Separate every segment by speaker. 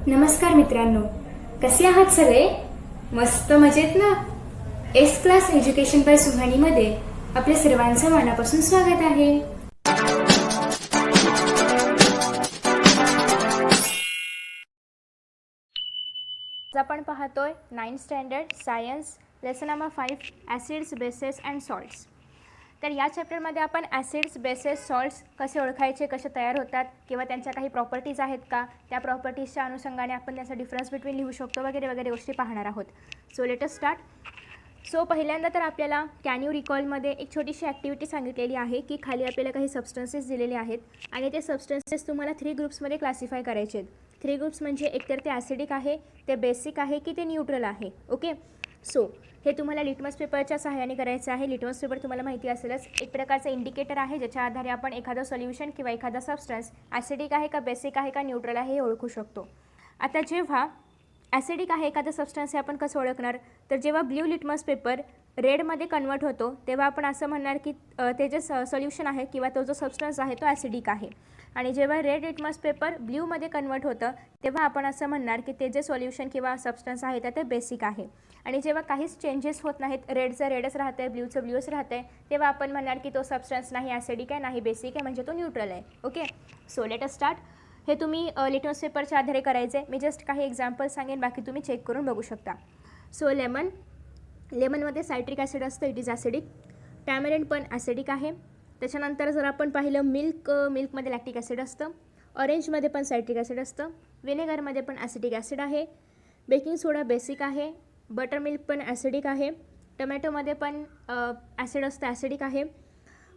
Speaker 1: नमस्कार मित्रांनो, कसे आहात सगळे? मस्त मजेत ना? एस क्लास एज्युकेशन बाय सुहानीमध्ये आपल्या सर्वांचं मनापासून स्वागत आहे.
Speaker 2: आज आपण पाहतोय 9th standard science lesson number 5 acids bases and salts. तर या चॅप्टरमध्ये आपण ॲसिड्स बेसेस सॉल्ट्स कसे ओळखायचे, कसे तयार होतात किंवा त्यांच्या काही प्रॉपर्टीज आहेत का, त्या प्रॉपर्टीजच्या अनुषंगाने आपण त्याचा डिफरन्स बिटवीन लिहू शकतो वगैरे वगैरे गोष्टी पाहणार आहोत. So let us start. So पहिल्यांदा तर आपल्याला कॅन यू रिकॉलमध्ये एक छोटीशी ॲक्टिव्हिटी सांगितलेली आहे की खाली आपल्याला काही सबस्टन्सेस दिलेले आहेत आणि ते सबस्टन्सेस तुम्हाला 3 ग्रुप्समध्ये क्लासिफाय करायचे आहेत. 3 ग्रुप्स म्हणजे एकतर ते ॲसिडिक आहे, ते बेसिक आहे की ते न्यूट्रल आहे. ओके, सो हे तुम्हाला लिटमस पेपरच्या सहाय्याने करायचं आहे. लिटमस पेपर तुम्हाला माहिती असेलच, एक प्रकारचं इंडिकेटर आहे ज्याच्या आधारे आपण एखादं सोल्युशन किंवा एखादा सबस्टन्स ॲसिडिक आहे का, बेसिक आहे का, न्यूट्रल आहे हे ओळखू शकतो. आता जेव्हा ॲसिडिक आहे एखादा सबस्टन्स हे आपण कसं ओळखणार, तर जेव्हा ब्ल्यू लिटमस पेपर रेडमध्ये कन्वर्ट होतो तेव्हा आपण असं म्हणणार की ते जे सोल्युशन आहे किंवा तो जो सबस्टन्स आहे तो ॲसिडिक आहे. आणि जेव्हा रेड लिटमस पेपर ब्ल्यूमध्ये कन्वर्ट होतं तेव्हा आपण असं म्हणणार की ते जे सोल्युशन किंवा सबस्टन्स आहे ते बेसिक आहे. आणि जेव्हा काहीच चेंजेस होत नाहीत, रेडचं रेडच राहतं आहे, ब्ल्यूचं ब्ल्यूच राहतं आहे, तेव्हा आपण म्हणणार की तो सबस्टन्स नाही ॲसिडिक आहे नाही बेसिक आहे, म्हणजे तो न्यूट्रल आहे. Okay, so let us start. हे तुम्ही लिटमस पेपरच्या आधारे करायचे. मी जस्ट काही एक्झाम्पल सांगेन, बाकी तुम्ही चेक करून बघू शकता. सो लेमनमध्ये सायट्रिक ॲसिड असतं, इट इज ॲसिडिक. टॅमरिंड पण ॲसिडिक आहे. त्याच्यानंतर जर आपण पाहिलं मिल्कमध्ये लॅक्टिक ॲसिड असतं. ऑरेंजमध्ये पण सायट्रिक ॲसिड असतं. व्हिनेगरमध्ये पण ॲसिडिक ॲसिड आहे. बेकिंग सोडा बेसिक आहे. बटर मिल्क पण ॲसिडिक आहे. टमॅटोमध्ये पण ॲसिड असतं, ॲसिडिक आहे.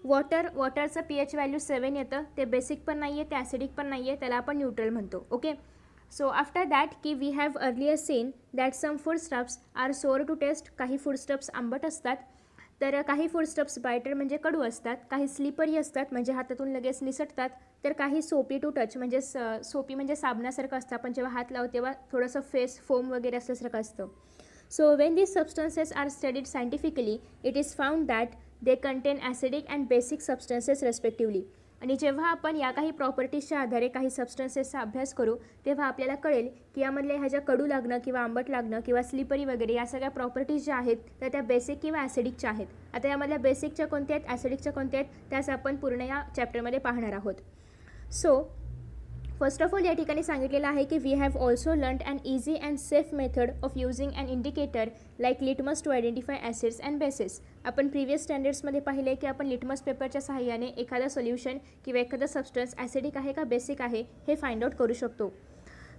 Speaker 2: वॉटरचं pH व्हॅल्यू 7 येतं, ते बेसिक पण नाही आहे, ते ॲसिडिक पण नाही आहे, त्याला आपण न्यूट्रल म्हणतो. ओके, सो आफ्टर दॅट की we have earlier seen that some foodstuffs are sour to taste. काही फूडस्टफ्स आंबट असतात, तर काही फूडस्टफ्स बायटर म्हणजे कडू असतात. काही स्लिपरी असतात म्हणजे हातातून लगेच निसटतात. तर काही सोपी टू टच म्हणजे सोपी म्हणजे साबणासारखं असतं, आपण जेव्हा हात लावतो तेव्हा थोडंसं फेस फोम वगैरे असल्यासारखं असतं. So when these substances are studied scientifically, it is found that they contain acidic and basic substances respectively. आणि जेव्हा आपण या काही प्रॉपर्टीजच्या आधारे काही सबस्टन्सेसचा अभ्यास करू तेव्हा आपल्याला कळेल की यामधल्या ह्याच्या कडू लागणं किंवा आंबट लागणं किंवा स्लिपरी वगैरे या सगळ्या प्रॉपर्टीज ज्या आहेत तर त्या बेसिक किंवा ॲसिडिकच्या आहेत. आता यामधल्या बेसिकच्या कोणत्या आहेत, ॲसिडिकच्या कोणत्या आहेत, त्यास आपण पूर्ण या चॅप्टरमध्ये पाहणार आहोत. सो फर्स्ट ऑफ ऑल या ठिकाणी सांगितलेलं आहे की we have also learned an easy and safe method of using an indicator like litmus to identify acids and bases. आपण प्रिव्हियस स्टँडर्ड्समध्ये पाहिले की आपण लिटमस पेपरच्या सहाय्याने एखादा सोल्युशन किंवा एखादा सबस्टन्स ॲसिडिक आहे का बेसिक आहे हे फाइंड आउट करू शकतो.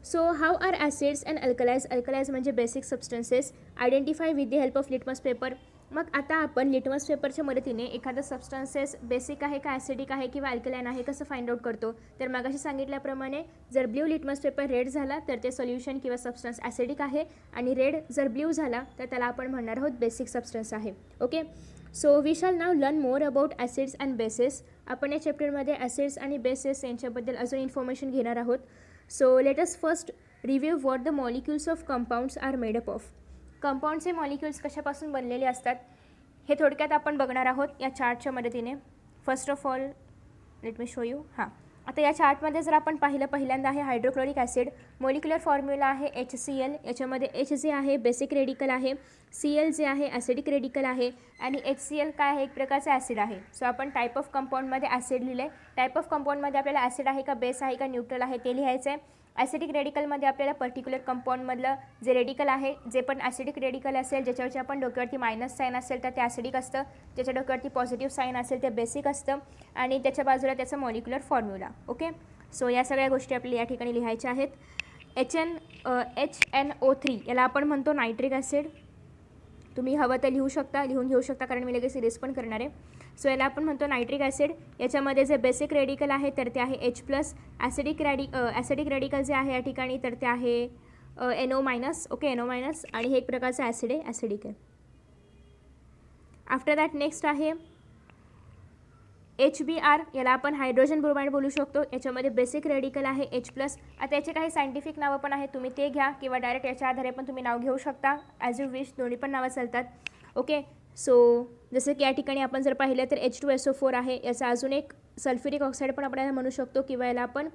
Speaker 2: So how are acids and alkalis म्हणजे basic substances identify with the help of litmus paper. मग आता आपण लिटमस पेपरच्या मदतीने एखादा सबस्टन्सेस बेसिक आहे का ॲसिडिक आहे किंवा अल्कलाइन आहे कसं फाइंड आउट करतो, तर मगाशी सांगितल्याप्रमाणे जर ब्ल्यू लिटमस पेपर रेड झाला तर ते सोल्युशन किंवा सबस्टन्स ॲसिडिक आहे आणि रेड जर ब्ल्यू झाला तर त्याला आपण म्हणणार आहोत बेसिक सबस्टन्स आहे. Okay, so we shall now learn more about acids and bases. आपण या चॅप्टरमध्ये ॲसिड्स आणि बेसेस यांच्याबद्दल अजून इन्फॉर्मेशन घेणार आहोत. So let us first review what the molecules of compounds are made up of. कंपाऊंडचे मॉलिक्युल्स कशापासून बनलेले असतात हे थोडक्यात आपण बघणार आहोत या चार्टच्या मदतीने. First of all let me show you. आता या चार्टमध्ये जर आपण पाहिलं, पहिल्यांदा आहे हायड्रोक्लोरिक ॲसिड. मॉलिक्युलर फॉर्म्युला आहे HCl. याच्यामध्ये H जे आहे बेसिक रेडिकल आहे, Cl जे आहे ॲसिडिक रेडिकल आहे आणि HCl काय आहे, एक प्रकारचा ॲसिड आहे. सो आपण टाईप ऑफ कंपाऊंडमध्ये ॲसिड लिहिले. टाईप ऑफ कंपाऊंडमध्ये आपल्याला ॲसिड आहे का, बेस आहे का, न्यूट्रल आहे ते लिहायचं आहे. ॲसिडिक रेडिकलमध्ये आपल्याला पर्टिक्युलर कंपाऊंडमधलं जे रेडिकल आहे, जे पण ॲसिडिक रेडिकल असेल ज्याच्यावरती आपण डोक्यावरती मायनस साईन असेल तर ते ॲसिडिक असतं, ज्याच्या डोक्यावरती पॉझिटिव्ह साईन असेल ते बेसिक असतं आणि त्याच्या बाजूला त्याचं मॉलिक्युलर फॉर्म्युला. ओके, सो या सगळ्या गोष्टी आपल्याला या ठिकाणी लिहायच्या आहेत. HNO3 याला आपण म्हणतो नायट्रिक ॲसिड. तुम्ही हवं तर लिहून घेऊ शकता कारण मी लगेच सिरीज पण करणार आहे. सो याला आपण म्हणतो नायट्रिक ॲसिड. याच्यामध्ये जे बेसिक रेडिकल आहे तर ते आहे H+. ॲसिडिक रेडिकल जे आहे या ठिकाणी तर ते आहे NO-. Okay, NO-. आणि हे एक प्रकारचं ॲसिड आहे, ॲसिडिक आहे. आफ्टर दॅट नेक्स्ट आहे HBr. याला आपण हायड्रोजन ब्रोमाइड बोलू शकतो. याच्यामध्ये बेसिक रेडिकल आहे H+. आता याचे काही सायंटिफिक नावं पण आहेत, तुम्ही ते घ्या किंवा डायरेक्ट याच्या आधारे पण तुम्ही नाव घेऊ शकता, ॲज यू विश, दोन्ही पण नावं चालतात. ओके, सो जसं की या ठिकाणी आपण जर पाहिलं तर H2SO4 आहे. याचा अजून एक सल्फ्युरिक ऑक्साईड पण आपण याला म्हणू शकतो किंवा याला आपण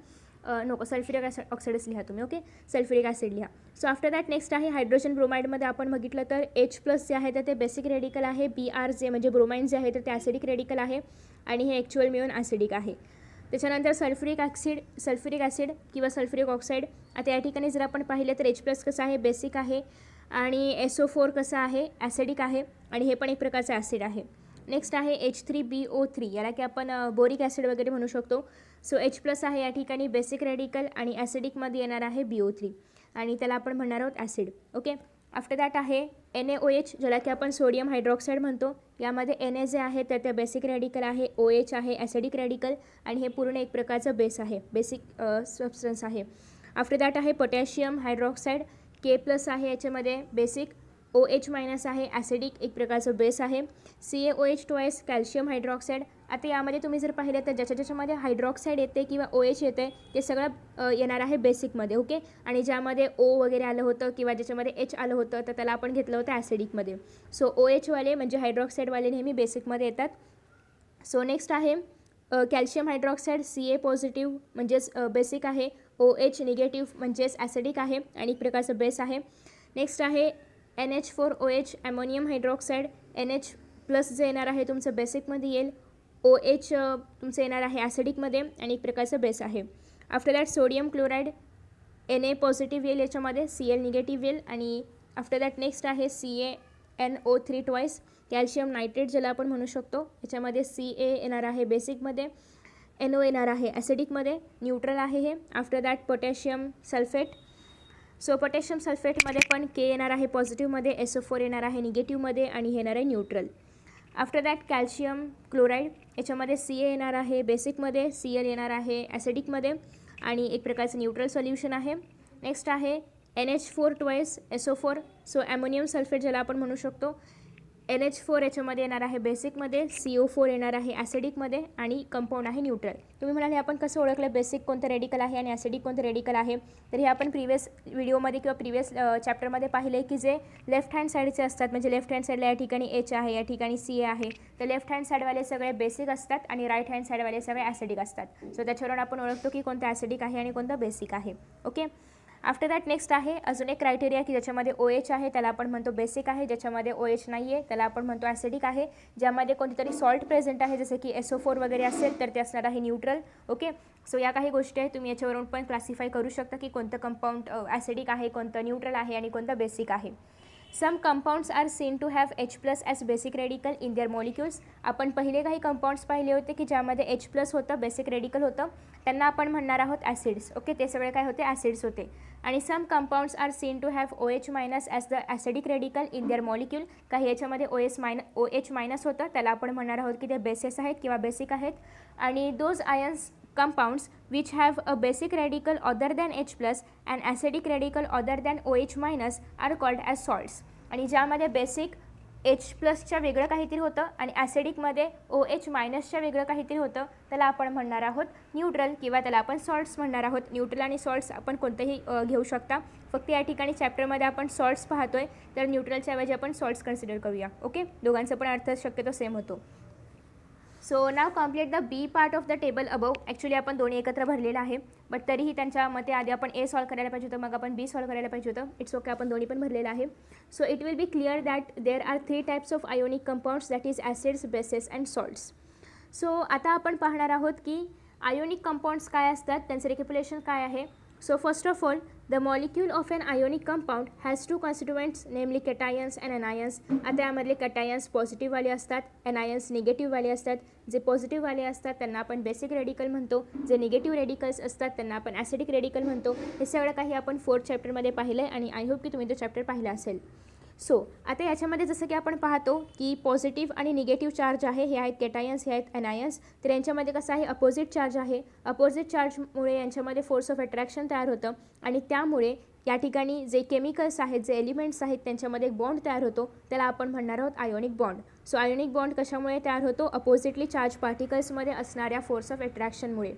Speaker 2: नको सल्फ्युरिक ऑक्साईडच लिहा तुम्ही. ओके, सल्फ्युरिक ॲसिड लिहा. सो आफ्टर दॅट नेक्स्ट आहे हायड्रोजन ब्रोमाइडमध्ये आपण बघितलं तर H+ जे आहे तर ते बेसिक रेडिकल आहे. Br जे म्हणजे ब्रोमाइन जे आहे तर ते ॲसिडिक रेडिकल आहे आणि हे ॲक्च्युअल मिळून ॲसिडिक आहे. त्याच्यानंतर सल्फ्युरिक ॲसिड किंवा सल्फ्युरिक ऑक्साईड. आता या ठिकाणी जर आपण पाहिलं तर H+ कसं आहे, बेसिक आहे आणि SO4 कसं आहे, ॲसिडिक आहे आणि हे पण एक प्रकारचं ॲसिड आहे. नेक्स्ट आहे H3BO3, याला की आपण बोरिक ॲसिड वगैरे म्हणू शकतो. सो H+ आहे या ठिकाणी बेसिक रेडिकल आणि ॲसिडिकमध्ये येणार आहे BO3 आणि त्याला आपण म्हणणार आहोत ॲसिड. ओके, आफ्टर दॅट आहे NaOH, ज्याला की आपण सोडियम हायड्रॉक्साईड म्हणतो. यामध्ये Na जे आहे तर ते बेसिक रेडिकल आहे, OH आहे ॲसिडिक रेडिकल आणि हे पूर्ण एक प्रकारचं बेस आहे, बेसिक सबस्टन्स आहे. आफ्टर दॅट आहे पोटॅशियम हायड्रॉक्साईड, K+ आहे याच्यामध्ये बेसिक, OH- आहे ॲसिडिक एक प्रकारचं बेस आहे. CaOH2 calcium hydroxide. आता यामध्ये तुम्ही जर पाहिलं तर ज्याच्यामध्ये हायड्रॉक्साईड येते किंवा OH येते ते सगळं येणार आहे बेसिकमध्ये. ओके, आणि ज्यामध्ये O वगैरे आलं होतं किंवा ज्याच्यामध्ये H आलं होतं तर त्याला आपण घेतलं होतं ॲसिडिकमध्ये. सो OH म्हणजे हायड्रॉक्साईडवाले नेहमी बेसिकमध्ये येतात. सो नेक्स्ट आहे कॅल्शियम हायड्रॉक्साईड, Ca+ म्हणजेच बेसिक आहे, OH- म्हणजेच ॲसिडिक आहे आणि एक प्रकारचं बेस आहे. नेक्स्ट आहे NH4OH ॲमोनियम हायड्रॉक्साईड, NH+ जे येणार आहे तुमचं बेसिकमध्ये येईल, OH तुमचं येणार आहे ॲसिडिकमध्ये आणि एक प्रकारचं बेस आहे. After that sodium chloride, Na+ येईल याच्यामध्ये, Cl- येईल आणि आफ्टर दॅट नेक्स्ट आहे CaNO3 कॅल्शियम नायट्रेट ज्याला आपण म्हणू शकतो. याच्यामध्ये Ca येणार आहे बेसिकमध्ये, NO येणार आहे ॲसिडिकमध्ये, न्यूट्रल आहे हे. After that potassium sulphate. So potassium सल्फेटमध्ये पण K येणार आहे पॉझिटिव्हमध्ये, SO4 येणार आहे निगेटिव्हमध्ये आणि हे येणार आहे neutral. After that calcium chloride, याच्यामध्ये Ca येणार आहे बेसिकमध्ये, Cl येणार आहे ॲसिडिकमध्ये आणि एक प्रकारचं न्यूट्रल सोल्युशन आहे. नेक्स्ट आहे NH4 SO4, सो ॲमोनियम सल्फेट ज्याला आपण म्हणू शकतो. NH4 याच्यामध्ये येणार आहे बेसिकमध्ये, CO4 येणार आहे ॲसिडिकमध्ये आणि कंपाऊंड आहे न्यूट्रल. तुम्ही म्हणाले आपण कसं ओळखलं बेसिक कोणतं रेडिकल आहे आणि ॲसिडिक कोणतं रेडिकल आहे, तर हे आपण प्रिव्हियस व्हिडिओमध्ये किंवा प्रिव्हियस चॅप्टरमध्ये पाहिले की जे लेफ्ट हँड साईडचे असतात, म्हणजे लेफ्ट हँड साईडला या ठिकाणी H आहे, या ठिकाणी Ca आहे, तर लेफ्ट हँड साईडवाले सगळे बेसिक असतात आणि राईट हँड साईडवाले सगळे ॲसिडिक असतात. सो त्याच्यावरून आपण ओळखतो की कोणतं ॲसिडिक आहे आणि कोणतं बेसिक आहे. ओके, आफ्टर दॅट नेक्स्ट आहे अजून एक क्रायटेरिया की ज्याच्यामध्ये OH आहे त्याला आपण म्हणतो बेसिक आहे, ज्याच्यामध्ये OH नाही आहे त्याला आपण म्हणतो ॲसिडिक आहे, ज्यामध्ये कोणतीतरी सॉल्ट प्रेझेंट आहे जसं की SO4 वगैरे असेल तर ते असणार आहे न्यूट्रल. ओके, सो या काही गोष्टी आहेत, तुम्ही याच्यावरून पण क्लासिफाय करू शकता की कोणतं कंपाऊंड ॲसिडिक आहे, कोणतं न्यूट्रल आहे आणि कोणतं बेसिक आहे. Some compounds are seen to have H+ as basic radical in their molecules. आपण पहिले काही कंपाऊंड्स पाहिले होते की ज्यामध्ये H+ होतं, बेसिक रेडिकल होतं, त्यांना आपण म्हणणार आहोत ॲसिड्स. ओके, ते सगळे काय होते, ॲसिड्स होते. आणि some compounds are seen to have OH- as the acidic radical in their molecule. काही याच्यामध्ये OH- होतं, त्याला आपण म्हणणार आहोत की ते बेसेस आहेत किंवा बेसिक आहेत. आणि those ions compounds which have a basic radical other than H+ and acidic radical other than OH- are called as salts. आणि ज्यामध्ये बेसिक H+च्या वेगळं काहीतरी होतं आणि ॲसिडिकमध्ये OH- वेगळं काहीतरी होतं, त्याला आपण म्हणणार आहोत न्यूट्रल किंवा त्याला आपण सॉल्ट्स म्हणणार आहोत. न्यूट्रल आणि सॉल्ट्स आपण कोणतंही घेऊ शकता, फक्त या ठिकाणी चॅप्टरमध्ये आपण सॉल्ट्स पाहतोय तर न्यूट्रलच्या ऐवजी आपण सॉल्ट्स कन्सिडर करूया. ओके, दोघांचा पण अर्थ शक्यतो सेम होतो. So now complete the B part of the table above. Actually आपण दोन्ही एकत्र भरलेलं आहे, बट तरीही त्यांच्या मते आधी आपण A सॉल्व करायला पाहिजे होतं, मग आपण B सॉल्व करायला पाहिजे होतं. इट्स ओके, आपण दोन्ही पण भरलेलं आहे. So it will be clear that there are 3 types of ionic compounds, that is acids, bases and salts. So आता आपण पाहणार आहोत की आयोनिक कंपाऊंड्स काय असतात, त्यांचं रेक्युपुलेशन काय आहे. So first of all, the molecule of an ionic compound has two constituents, namely cations and anions. आता यामधले cations पॉझिटिव्ह वाले असतात, anions निगेटिव्ह वाले असतात. जे पॉझिटिव्ह वाले असतात त्यांना आपण बेसिक रेडिकल म्हणतो, जे निगेटिव्ह रेडिकल्स असतात त्यांना आपण ॲसिडिक रेडिकल म्हणतो. हे सगळं काही आपण 4th चॅप्टरमध्ये पाहिलं आहे आणि आय होप की तुम्ही तो चॅप्टर पाहिला असेल. सो आता याच्यामध्ये जसं की आपण पाहतो की पॉझिटिव्ह आणि निगेटिव्ह चार्ज आहे, हे आहेत केटायन्स, हे आहेत एनायन्स. तर यांच्यामध्ये कसं आहे, अपोजिट चार्ज आहे. अपोजिट चार्जमुळे यांच्यामध्ये फोर्स ऑफ अट्रॅक्शन तयार होतं आणि त्यामुळे या ठिकाणी जे केमिकल्स आहेत, जे एलिमेंट्स आहेत, त्यांच्यामध्ये एक बॉन्ड तयार होतो, त्याला आपण म्हणणार आहोत ionic bond. So ionic bond कशामुळे तयार होतो, अपोजिटली चार्ज पार्टिकल्समध्ये असणाऱ्या फोर्स ऑफ अट्रॅक्शनमुळे.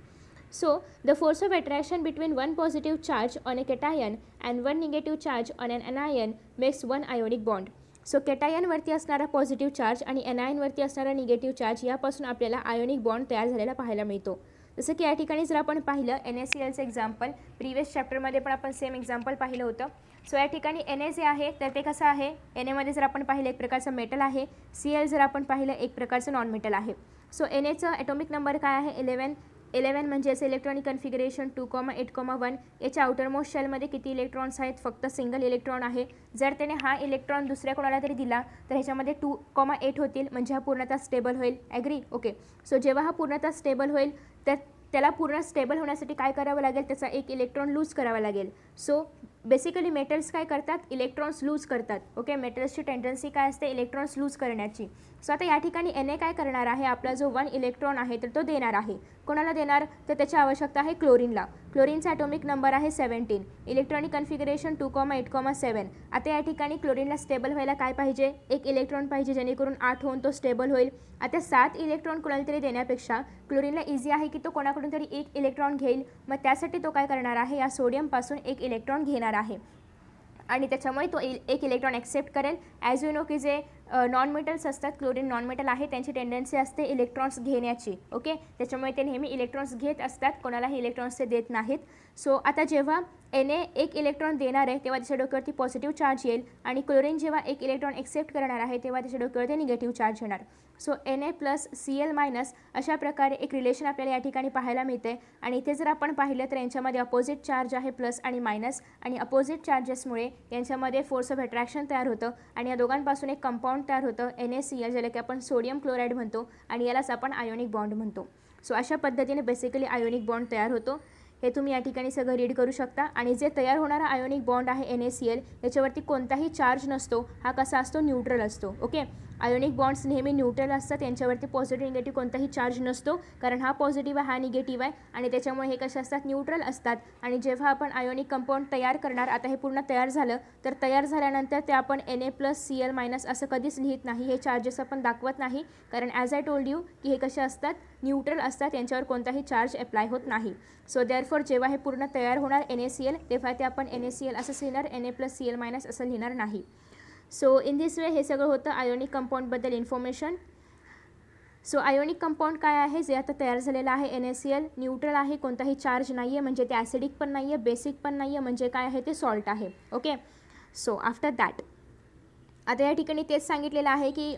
Speaker 2: So, the force of attraction between one positive charge on a cation and one negative charge on an anion makes one ionic bond. So, cation वरती असणारा positive charge आणि anion वरती असणारा negative charge यापासून आपल्याला ionic bond तयार झालेला पाहायला मिळतो. जसं की या ठिकाणी जर आपण पाहिलं NaClचं एक्झाम्पल, प्रिवियस चॅप्टरमध्ये पण आपण सेम एक्झाम्पल पाहिलं होतं. सो या ठिकाणी Na जे आहे तर ते कसं आहे, Na जर आपण पाहिलं एक प्रकारचं मेटल आहे, Cl जर आपण पाहिलं एक प्रकारचं नॉन मेटल आहे. सो Naचं ॲटॉमिक नंबर काय आहे 11 म्हणजे याचं इलेक्ट्रॉनिक कन्फिगरेशन 2,8,1. याच्या आउटरमोस्ट शेलमध्ये किती इलेक्ट्रॉन्स आहेत, फक्त सिंगल इलेक्ट्रॉन आहे. जर त्याने हा इलेक्ट्रॉन दुसऱ्या कोणाला तरी दिला तर ह्याच्यामध्ये 2,8 होतील, म्हणजे हा पूर्णतः स्टेबल होईल. ॲग्री? ओके. सो जेव्हा हा पूर्णतः स्टेबल होईल तर त्याला पूर्ण स्टेबल होण्यासाठी काय करावं लागेल, त्याचा एक इलेक्ट्रॉन लूज करावा लागेल. सो बेसिकली मेटल्स काय करतात, इलेक्ट्रॉन्स लूज करतात. ओके, मेटल्सची टेंडन्सी काय असते, इलेक्ट्रॉन्स लूज करण्याची. सो आता या ठिकाणी Na काय करणार आहे, आपला जो 1 इलेक्ट्रॉन आहे तर तो देणार आहे. कोणाला देणार, तर त्याची आवश्यकता आहे क्लोरीनला. क्लोरीनचा ॲटॉमिक नंबर आहे 17, इलेक्ट्रॉनिक कन्फिगरेशन 2,8,7. आता या ठिकाणी क्लोरीनला स्टेबल व्हायला काय पाहिजे, एक इलेक्ट्रॉन पाहिजे, जेणेकरून 8 होऊन तो स्टेबल होईल. आता 7 इलेक्ट्रॉन कोणाला तरी देण्यापेक्षा क्लोरीनला इझी आहे की तो कोणाकडून तरी एक इलेक्ट्रॉन घेईल. मग त्यासाठी तो काय करणार आहे, या सोडियमपासून एक इलेक्ट्रॉन घेणार आहे आणि त्याच्यामुळे तो एक इलेक्ट्रॉन ॲक्सेप्ट करेल. ॲज यू नो की जे नॉन मेटल्स असतात, क्लोरीन नॉन मेटल आहे, त्यांची टेंडन्सी असते इलेक्ट्रॉन्स घेण्याची. ओके, त्याच्यामुळे ते नेहमी इलेक्ट्रॉन्स घेत असतात, कोणालाही इलेक्ट्रॉन्स ते देत नाहीत. सो आता जेव्हा Na एक इलेक्ट्रॉन देणार आहे तेव्हा त्याच्या डोक्यावरती पॉझिटिव्ह चार्ज येईल आणि क्लोरीन जेव्हा एक इलेक्ट्रॉन एक्सेप्ट करणार आहे तेव्हा त्याच्या डोक्यावरती निगेटिव्ह चार्ज येणार. So Na plus Cl minus अशा प्रकारे एक रिलेशन आपल्याला या ठिकाणी पाहायला मिळते. आणि इथे जर आपण पाहिलं तर यांच्यामध्ये अपोजिट चार्ज आहे प्लस आणि मायनस, आणि अपोजिट चार्जेसमुळे यांच्यामध्ये फोर्स ऑफ अट्रॅक्शन तयार होतं आणि या दोघांपासून एक कंपाऊंड तयार होतं NaCl, ज्याला की आपण सोडियम क्लोराईड म्हणतो आणि यालाच आपण आयोनिक बॉन्ड म्हणतो. सो अशा पद्धतीने बेसिकली आयोनिक बॉन्ड तयार होतो. हे तुम्ही या ठिकाणी सगळं रीड करू शकता. आणि जे तयार होणारा आयोनिक बॉन्ड आहे NaCl, याच्यावरती कोणताही चार्ज नसतो. हा कसा असतो, न्यूट्रल असतो. ओके, आयोनिक बॉन्ड्स नेहमी न्यूट्रल असतात, यांच्यावरती पॉझिटिव्ह निगेटिव्ह कोणताही चार्ज नसतो, कारण हा पॉझिटिव्ह आहे, हा निगेटिव्ह आहे आणि त्याच्यामुळे हे कसे असतात, न्यूट्रल असतात. आणि जेव्हा आपण आयोनिक कंपाऊंड तयार करणार, आता हे पूर्ण तयार झालं तर तयार झाल्यानंतर ते आपण Na प्लस Cl मायनस असं कधीच लिहित नाही, हे चार्जेस आपण दाखवत नाही, कारण ॲज आय टोल्ड यू की हे कसे असतात, न्यूट्रल असतात, यांच्यावर कोणताही चार्ज अप्लाय होत नाही. सो देअरफॉर जेव्हा हे पूर्ण तयार होणार NaCl तेव्हा ते आपण NaCl असंच लिहिणार, Na प्लस Cl मायनस असं लिहिणार नाही. सो इन दिस वे हे सगळं होतं आयोनिक कंपाऊंडबद्दल इन्फॉर्मेशन. सो आयोनिक कंपाऊंड काय आहे, जे आता तयार झालेलं आहे NaCl, न्यूट्रल आहे, कोणताही चार्ज नाही आहे, म्हणजे ते ॲसिडिक पण नाही आहे, बेसिक पण नाही आहे, म्हणजे काय आहे ते सॉल्ट आहे. ओके, सो आफ्टर दॅट आता या ठिकाणी तेच सांगितलेलं आहे की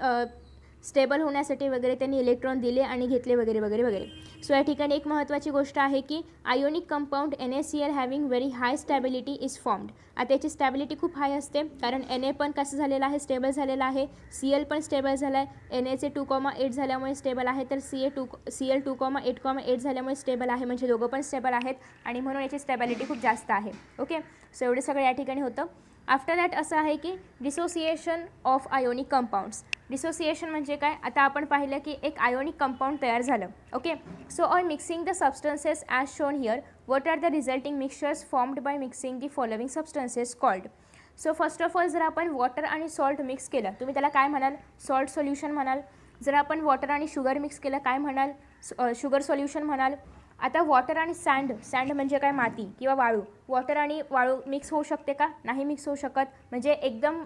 Speaker 2: स्टेबल होण्यासाठी वगैरे त्यांनी इलेक्ट्रॉन दिले आणि घेतले वगैरे वगैरे वगैरे. सो या ठिकाणी एक महत्त्वाची गोष्ट आहे की ionic compound NaCl having very high stability is formed. आता याची स्टॅबिलिटी खूप हाय असते, कारण Na पण कसं झालेलं आहे, स्टेबल झालेलं आहे, Cl पण स्टेबल झालं आहे. Na चे 2,8 झाल्यामुळे स्टेबल आहे, तर Cl 2,8,8 झाल्यामुळे स्टेबल आहे, म्हणजे दोघं पण स्टेबल आहेत आणि म्हणून याची स्टॅबिलिटी खूप जास्त आहे. ओके, सो एवढे सगळं या ठिकाणी होतं. आफ्टर दॅट असं आहे की dissociation of ionic compounds. Dissociation म्हणजे काय, आता आपण पाहिलं की एक आयोनिक कंपाऊंड तयार झालं. Okay, so on mixing the substances as shown here, what are the resulting mixtures formed by mixing the following substances called. So first of all जर आपण वॉटर आणि सॉल्ट मिक्स केलं, तुम्ही त्याला काय म्हणाल, सॉल्ट सोल्युशन म्हणाल. जर आपण वॉटर आणि शुगर मिक्स केलं काय म्हणाल, शुगर सोल्युशन म्हणाल. आता वॉटर आणि सँड म्हणजे काय, माती किंवा वाळू. वॉटर आणि वाळू मिक्स होऊ शकते का, नाही मिक्स होऊ शकत. म्हणजे एकदम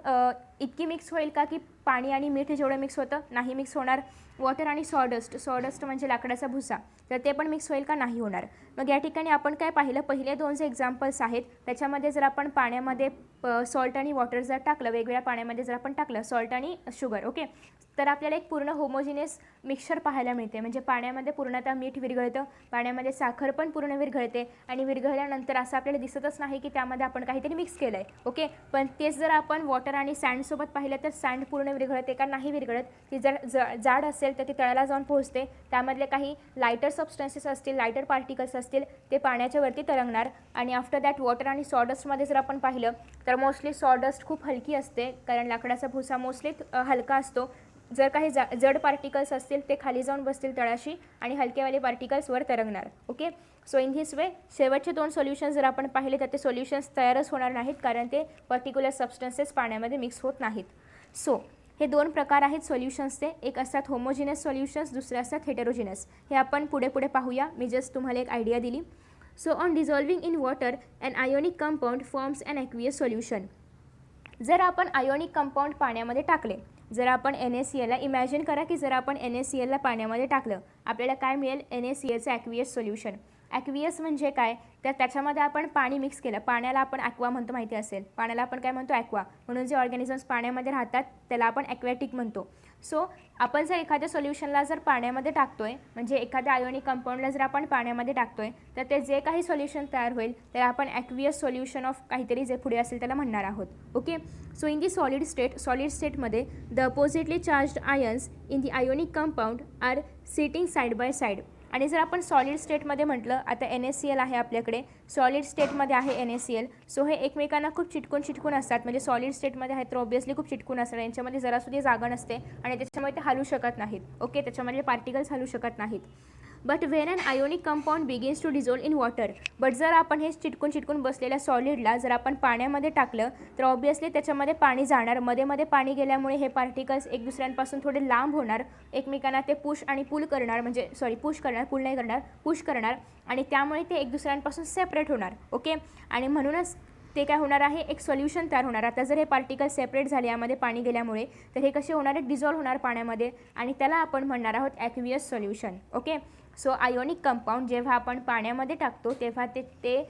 Speaker 2: इतकी मिक्स होईल का की पाणी आणि मीठ जेवढं मिक्स होतं, नाही मिक्स होणार. वॉटर आणि सॉडस्ट म्हणजे लाकडाचा भुसा, तर ते पण मिक्स होईल का, नाही होणार. मग या ठिकाणी आपण काय पाहिलं, पहिले दोन जे एक्झाम्पल्स आहेत त्याच्यामध्ये जर आपण पाण्यामध्ये सॉल्ट आणि वॉटर जर टाकलं, वेगवेगळ्या पाण्यामध्ये जर आपण टाकलं सॉल्ट आणि शुगर, ओके, तर आपल्याला एक पूर्ण होमोजिनियस मिक्सचर पाहायला मिळते. म्हणजे पाण्यामध्ये पूर्णतः मीठ विरघळतं, पाण्यामध्ये साखर पण पूर्ण विरघळते आणि विरघळल्यानंतर असं आपल्याला दिसतच नाही की त्यामध्ये आपण काहीतरी मिक्स केलं आहे. ओके, पण तेच जर आपण वॉटर आणि सँडसोबत पाहिलं तर सँड पूर्ण विरघळते का, नाही विरघळत. ती जर जाड असेल तर ती तळाला जाऊन पोहोचते, त्यामधले काही लायटर सबस्टन्सेस असतील, लायटर पार्टिकल्स असतील, ते पाण्याच्या वरती तरंगणार. आणि आफ्टर दॅट वॉटर आणि सॉडस्टमध्ये जर आपण पाहिलं तर मोस्टली सॉडस्ट खूप हलकी असते, कारण लाकडाचा भुसा मोस्टली हलका असतो. जर काही जड पार्टिकल्स असतील ते खाली जाऊन बसतील तळाशी आणि हलकेवाले पार्टिकल्स वर तरंगणार. Okay, so in this way शेवटचे दोन सोल्युशन्स जर आपण पाहिले तर ते सोल्युशन्स तयारच होणार नाहीत, कारण ते पर्टिक्युलर सबस्टन्सेस पाण्यामध्ये मिक्स होत नाहीत. सो हे दोन प्रकार आहेत सोल्युशन्सचे, एक असतात होमोजिनस सोल्युशन्स, दुसरे असतात हेटेरोजिनस. हे आपण पुढे पुढे पाहूया, मी जस्ट तुम्हाला एक आयडिया दिली. So on dissolving in water an ionic compound forms an aqueous solution. जर आपण आयोनिक कंपाऊंड पाण्यामध्ये टाकले, जर आपण NaClला इमॅजिन करा की जर आपण NaClला पाण्यामध्ये टाकलं आपल्याला काय मिळेल, NaClचं ॲक्वियस सोल्युशन. ॲक्वियस म्हणजे काय, तर त्याच्यामध्ये आपण पाणी मिक्स केलं. पाण्याला आपण ॲक्वा म्हणतो, माहिती असेल. पाण्याला आपण काय म्हणतो, ॲक्वा. म्हणून जे ऑर्गॅनिझम्स पाण्यामध्ये राहतात त्याला आपण ॲक्वॅटिक म्हणतो. सो आपण जर एखाद्या सोल्युशनला जर पाण्यामध्ये टाकतोय, म्हणजे एखाद्या आयोनिक कंपाऊंडला जर आपण पाण्यामध्ये टाकतोय, तर ते जे काही सोल्युशन तयार होईल त्याला आपण ॲक्वियस सोल्युशन ऑफ काहीतरी जे पुढे असेल त्याला म्हणणार आहोत. Okay. So in the solid स्टेटमध्ये the oppositely charged ions in the ionic compound are sitting side by side. आणि जर आपण सॉलिड स्टेटमध्ये म्हटलं, आता NaCl आहे आपल्याकडे, सॉलिड स्टेटमध्ये आहे NaCl. सो हे एकमेकांना खूप चिटकून असतात, म्हणजे सॉलिड स्टेटमध्ये आहेत तर ऑब्वियसली खूप चिटकून असतात. यांच्यामध्ये जरासुद्धा जागा नसते आणि त्याच्यामुळे ते हलू शकत नाहीत. ओके, त्याच्यामधले पार्टिकल्स हलू शकत नाहीत. But when an ionic compound begins to dissolve in water, but जर आपण हे चिटकून बसलेल्या सॉलिडला जर आपण पाण्यामध्ये टाकलं तर ऑब्वियसली त्याच्यामध्ये पाणी जाणार. मध्ये पाणी गेल्यामुळे हे पार्टिकल्स एक दुसऱ्यांपासून थोडे लांब होणार, एकमेकांना ते पुश करणार, म्हणजे पुश करणार आणि त्यामुळे ते एक दुसऱ्यांपासून सेपरेट होणार. ओके, आणि म्हणूनच ते काय होणार आहे, एक सोल्युशन तयार होणार. आता जर हे पार्टिकल सेपरेट झाले यामध्ये पाणी गेल्यामुळे, तर हे कसे होणार आहे, डिझॉल्व्ह होणार पाण्यामध्ये आणि त्याला आपण म्हणणार आहोत aqueous solution. Okay. So ionic compound जेव्हा आपण पाण्यामध्ये टाकतो तेव्हा ते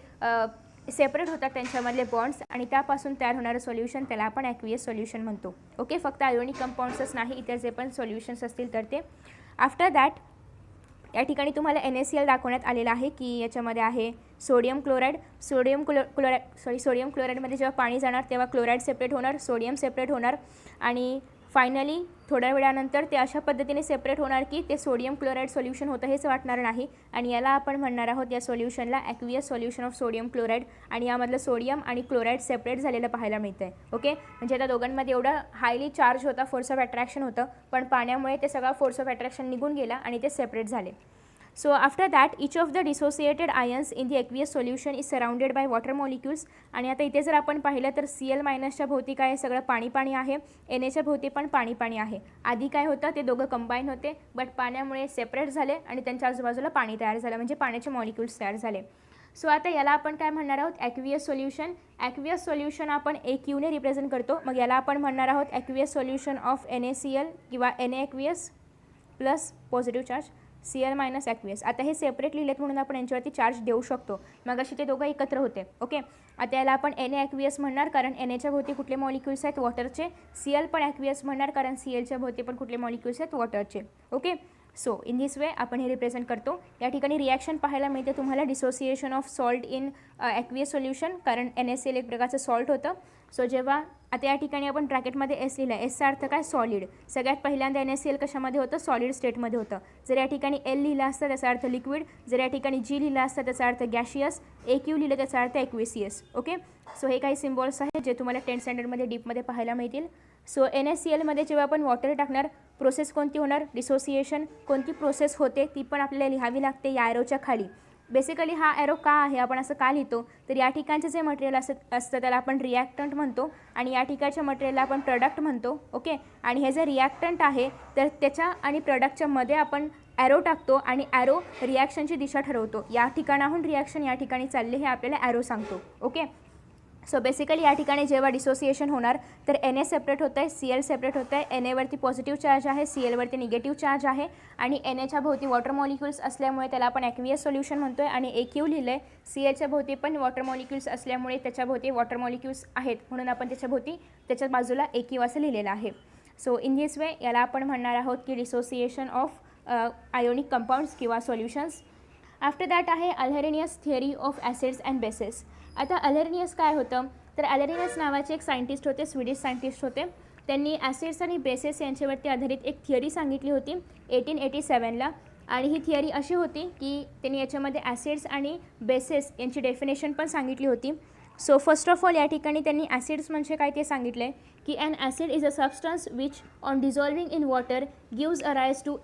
Speaker 2: सेपरेट होतात त्यांच्यामधले बॉन्ड्स आणि त्यापासून तयार होणारं सोल्युशन त्याला आपण ॲक्वियस सोल्युशन म्हणतो. ओके, फक्त आयोनिक कंपाऊंड्सच नाही, इतर जे पण सोल्युशन्स असतील तर ते. आफ्टर दॅट या ठिकाणी तुम्हाला NaCl दाखवण्यात आलेलं आहे की याच्यामध्ये आहे सोडियम क्लोराईडमध्ये जेव्हा पाणी जाणार तेव्हा क्लोराईड सेपरेट होणार, सोडियम सेपरेट होणार आणि फायनली थोड्या वेळानंतर ते अशा पद्धतीने सेपरेट होणार की ते सोडियम क्लोराईड सोल्युशन होतं हेच वाटणार नाही आणि याला आपण म्हणणार आहोत या सोल्युशनला aqueous solution of sodium chloride. आणि यामधलं सोडियम आणि क्लोराईड सेपरेट झालेलं पाहायला मिळतं आहे. ओके, म्हणजे त्या दोघांमध्ये एवढा हायली चार्ज होता, फोर्स ऑफ अट्रॅक्शन होतं, पण पाण्यामुळे ते सगळा फोर्स ऑफ अट्रॅक्शन निघून गेला आणि ते सेपरेट झाले. So after that each of the dissociated ions in the aqueous solution is surrounded by water molecules. आणि आता इथे जर आपण पाहिलं तर Cl- च्या भोवती काय सगळं पाणी आहे, Na भोवती पण पाणी आहे. आधी काय होतं, ते दोघं कंबाईन होते बट पाण्यामुळे सेपरेट झाले आणि त्यांच्या आजूबाजूला पाणी तयार झालं, म्हणजे पाण्याचे मॉलिक्युल्स तयार झाले. सो आता याला आपण काय म्हणणार आहोत, ॲक्वियस सोल्युशन. ॲक्वियस सोल्युशन आपण AQ ने रिप्रेझेंट करतो, मग याला आपण म्हणणार आहोत ॲक्वियस सोल्युशन ऑफ NaCl किंवा Na aqueous plus positive charge Cl- aqueous. आता हे सेपरेट लिहिलेत म्हणून आपण यांच्यावरती चार्ज देऊ शकतो, मग अशी ते दोघं एकत्र होते. ओके, आता याला आपण Na ॲक्वियस म्हणणार कारण Naच्या भोवती कुठले मॉलिक्युल्स आहेत, वॉटरचे. Cl पण ॲक्वियस म्हणणार कारण Clच्या भोवती पण कुठले मॉलिक्युल्स आहेत, वॉटरचे. Okay, so in this way आपण हे रिप्रेझेंट करतो. या ठिकाणी रिॲक्शन पाहायला मिळते तुम्हाला, dissociation of salt in aqueous solution, कारण NaCl एक प्रकारचं सॉल्ट होतं. सो जेव्हा आता या ठिकाणी आपण ब्रॅकेटमध्ये S लिहिला, एसचा अर्थ काय, सॉलिड. सगळ्यात पहिल्यांदा NaCl कशामध्ये होतं, सॉलिड स्टेटमध्ये होतं. जर या ठिकाणी L लिहिला असता त्याचा अर्थ लिक्विड, जर या ठिकाणी G लिहिला असता त्याचा अर्थ गॅशियस, AQ लिहिलं त्याचा अर्थ ॲक्वेसियस. ओके, सो हे काही सिम्बॉल्स आहेत जे तुम्हाला 10th स्टँडर्डमध्ये डीपमध्ये पाहायला मिळतील. सो NaClमध्ये जेव्हा आपण वॉटर टाकणार, प्रोसेस कोणती होणार, डिसोसिएशन. कोणती प्रोसेस होते ती पण आपल्याला लिहावी लागते या ॲरोच्या खाली. बेसिकली हा ॲरो का आहे, आपण असं का लिहितो, तर या ठिकाणचं जे मटेरियल असतं त्याला आपण रिॲक्टंट म्हणतो आणि या ठिकाणच्या मटेरियलला आपण प्रोडक्ट म्हणतो. ओके, आणि हे जे रिॲक्टंट आहे तर त्याच्या आणि प्रोडक्टच्या मध्ये आपण ॲरो टाकतो आणि ॲरो रिॲक्शनची दिशा ठरवतो. या ठिकाणाहून रिॲक्शन या ठिकाणी चालले हे आपल्याला ॲरो सांगतो. ओके, सो बेसिकली या ठिकाणी जेव्हा डिसोसिएशन होणार तर Na सेपरेट होतं आहे, Cl सेपरेट होतं आहे. Naवरती पॉझिटिव्ह चार्ज आहे, Clवरती निगेटिव्ह चार्ज आहे आणि Naच्या भोवती वॉटर मॉलिक्युल्स असल्यामुळे त्याला आपण ॲक्वियस सोल्युशन म्हणतो आहे. आणि AQ लिहिलं आहे, Clच्या भोवती पण वॉटर मॉलिक्युल्स असल्यामुळे त्याच्या भोवती वॉटर मॉलिक्युल्स आहेत म्हणून आपण त्याच्या बाजूला AQ असं लिहिलेलं आहे. सो इन दिस वे याला आपण म्हणणार आहोत की डिसोसिएशन ऑफ आयोनिक कंपाऊंड्स किंवा सोल्युशन्स. आफ्टर दॅट आहे Arrhenius theory of acids and bases. आता अल्हेरेनियस काय होतं, तर अल्हेरेनियस नावाचे एक सायंटिस्ट होते, स्वीडिश सायंटिस्ट होते. त्यांनी ॲसिड्स आणि बेसेस यांच्यावरती आधारित एक थिअरी सांगितली होती 1887ला. आणि ही थिअरी अशी होती की त्यांनी याच्यामध्ये ॲसिड्स आणि बेसेस यांची डेफिनेशन पण सांगितली होती. सो फर्स्ट ऑफ ऑल या ठिकाणी त्यांनी ॲसिड्स म्हणजे काय ते सांगितलं आहे की an acid is a substance which on dissolving in water gives arise to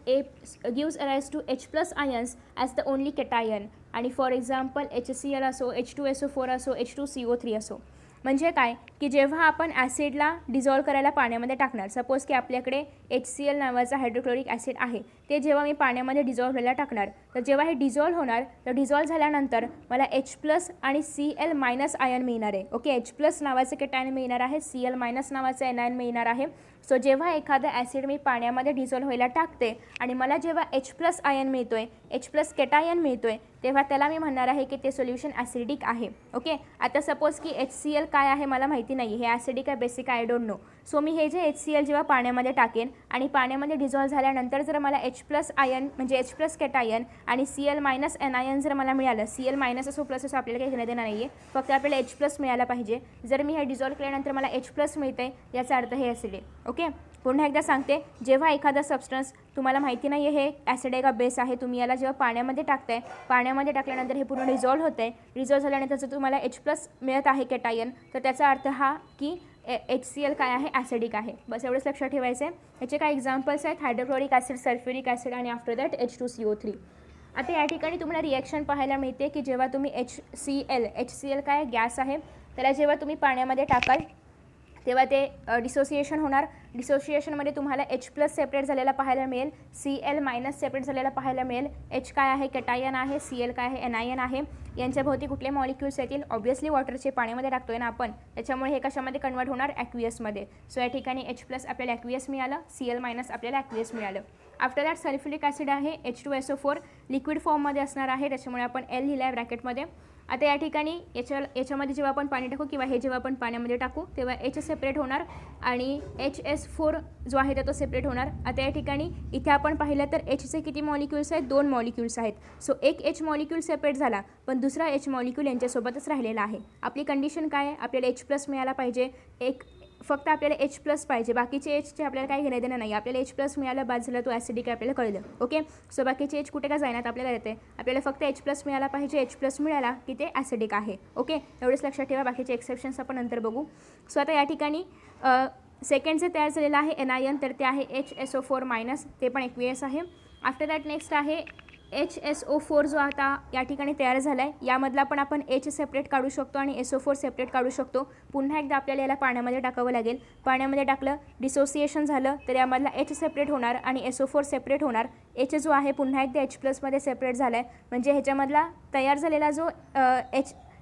Speaker 2: H+ ions as the only cation. आणि फॉर एक्झाम्पल HCl असो, H2SO4 असो, H2CO3 असो. म्हणजे काय की जेव्हा आपण ॲसिडला डिझॉल्व करायला पाण्यामध्ये टाकणार, सपोज की आपल्याकडे HCl नावाचा हायड्रोक्लोरिक ॲसिड आहे, ते जेव्हा मी पाण्यामध्ये डिझॉल्व्ह व्हायला टाकणार, तर जेव्हा हे डिझॉल्व्ह होणार तर डिझॉल्व्ह झाल्यानंतर मला H+ आणि Cl- आयन मिळणार आहे. ओके, H+ नावाचं केटायन मिळणार आहे, Cl- नावाचं एनायन मिळणार आहे. सो जेव्हा एखादं ॲसिड मी पाण्यामध्ये डिझॉल्व्ह व्हायला टाकते आणि मला जेव्हा H+ आयन मिळतोय, H+ केटायन मिळतोय, तेव्हा त्याला मी म्हणणार आहे की ते सोल्युशन ॲसिडिक आहे. ओके, आता सपोज की HCl काय आहे मला माहिती नाही, हे ॲसिडिक आहे basic I don't know. So मी हे जे HCl जेव्हा पाण्यामध्ये टाकेन आणि पाण्यामध्ये डिझॉल्व्ह झाल्यानंतर जर मला H+ आयन म्हणजे H+ केटायन आणि Cl- एनायन जर मला मिळालं, Cl- असो प्लस असो आपल्याला काही घेणं देणं नाही आहे, फक्त आपल्याला H+ मिळायला पाहिजे. जर मी हे डिझॉल्व्ह केल्यानंतर मला H+ मिळते, याचा अर्थ हे ॲसिड आहे. ओके, पुन्हा एकदा सांगते, जेव्हा एखादा सबस्टन्स तुम्हाला माहिती नाही आहे हे ॲसिड आहे का बेस आहे, तुम्ही याला जेव्हा पाण्यामध्ये टाकताय, पाण्यामध्ये टाकल्यानंतर हे पूर्ण डिझॉल्व्ह होतं आहे. डिझॉल्व्ह झाल्यानंतर जर तुम्हाला H+ मिळत आहे केटायन, तर त्याचा अर्थ हा की HCl काय आहे, ॲसिडिक आहे. बस एवढंच लक्षात ठेवायचं आहे. याचे काही एक्झाम्पल्स आहेत, हायड्रोक्लोरिक ॲसिड, सल्फ्युरिक ॲसिड आणि आफ्टर दॅट H2CO3. आता या ठिकाणी तुम्हाला रिॲक्शन पाहायला मिळते की जेव्हा तुम्ही HCl काय गॅस आहे, त्याला जेव्हा तुम्ही पाण्यामध्ये टाकाल तेव्हा ते डिसोसिएशन होणार. डिसोसिएशनमध्ये तुम्हाला H+ सेपरेट झालेला पाहायला मिळेल, Cl- सेपरेट झालेला पाहायला मिळेल. H काय आहे, केटायन आहे, Cl काय आहे, एनायन आहे. यांच्या भोवती कुठले मॉलिक्युल्स येतील, ऑब्व्हियसली वॉटरचे पाण्यामध्ये टाकतोय ना आपण, त्याच्यामुळे हे कशामध्ये कन्वर्ट होणार, ॲक्वियसमध्ये. सो या ठिकाणी H+ आपल्याला ॲक्वियस मिळालं, Cl- आपल्याला ॲक्वियस मिळालं. आफ्टर दॅट सल्फ्युरिक ॲसिड आहे, H2SO4 लिक्विड फॉर्ममध्ये असणार आहे, त्याच्यामुळे आपण L लिहिलं आहे ब्रॅकेटमध्ये. आता या ठिकाणी याच्यामध्ये जेव्हा आपण पाणी टाकू किंवा हे जेव्हा आपण पाण्यामध्ये टाकू तेव्हा H सेपरेट होणार आणि HS4 जो आहे तो सेपरेट होणार. आता या ठिकाणी इथे आपण पाहिलं तर Hचे किती मॉलिक्युल्स आहेत, 2 मॉलिक्युल्स आहेत. सो एक H मॉलिक्यूल सेपरेट झाला, पण दुसरा H मॉलिक्यूल यांच्यासोबतच राहिलेला आहे. आपली कंडिशन काय आहे, आपल्याला H+ मिळायला पाहिजे, फक्त आपल्याला H+ पाहिजे, बाकीचे Hचे आपल्याला काही घेणं देणं नाही. आपल्याला H+ मिळालं, बाद झालं, तो ॲसिडिक आपल्याला कळलं. ओके, सो बाकीचे H कुठे का जायनात, आपल्याला येते, आपल्याला फक्त H+ मिळाला पाहिजे. H+ मिळाला की ते ॲसिडिक आहे. ओके, एवढंच लक्षात ठेवा, बाकीचे एक्सेप्शन्स आपण नंतर बघू. सो आता या ठिकाणी सेकंड जे तयार झालेलं आहे एनायन, तर ते आहे HSO4-, ते पण एक्वियस आहे. आफ्टर दॅट नेक्स्ट आहे HSO4 जो आता या ठिकाणी तयार झाला आहे, यामधला पण आपण H सेपरेट काढू शकतो आणि SO4 सेपरेट काढू शकतो. पुन्हा एकदा आपल्याला याला पाण्यामध्ये टाकावं लागेल. पाण्यामध्ये टाकलं, डिसोसिएशन झालं, तर यामधला H सेपरेट होणार आणि SO4 सेपरेट होणार. H जो आहे पुन्हा एकदा H+मध्ये सेपरेट झाला आहे, म्हणजे ह्याच्यामधला तयार झालेला जो